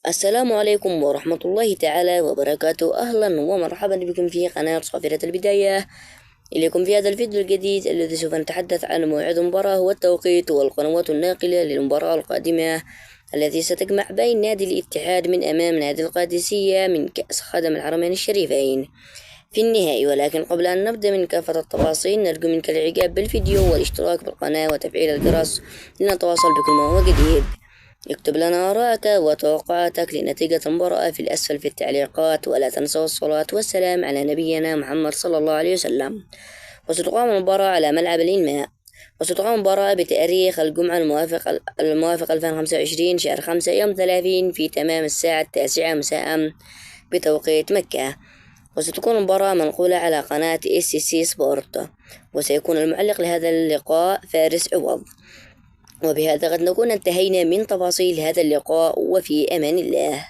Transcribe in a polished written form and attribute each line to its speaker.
Speaker 1: السلام عليكم ورحمة الله تعالى وبركاته. أهلا ومرحبا بكم في قناة صافرة البداية. إليكم في هذا الفيديو الجديد الذي سوف نتحدث عن موعد المباراة والتوقيت والقنوات الناقلة للمباراة القادمة التي ستجمع بين نادي الاتحاد من أمام نادي القادسية من كأس خادم الحرمين الشريفين في النهائي. ولكن قبل أن نبدأ من كافة التفاصيل نرجو منك الإعجاب بالفيديو والاشتراك بالقناة وتفعيل الجرس لنتواصل بكل ما هو جديد. اكتب لنا آراءك وتوقعاتك لنتيجة المباراة في الأسفل في التعليقات، ولا تنسوا الصلاة والسلام على نبينا محمد صلى الله عليه وسلم. وستقام المباراة على ملعب الإنماء، وستقام المباراة بتاريخ الجمعة الموافق 2025 شهر 5 يوم 30 في تمام الساعة 9 مساء بتوقيت مكة. وستكون المباراة منقولة على قناة SCC سبورت، وسيكون المعلق لهذا اللقاء فارس عوض. وبهذا قد نكون انتهينا من تفاصيل هذا اللقاء، وفي أمان الله.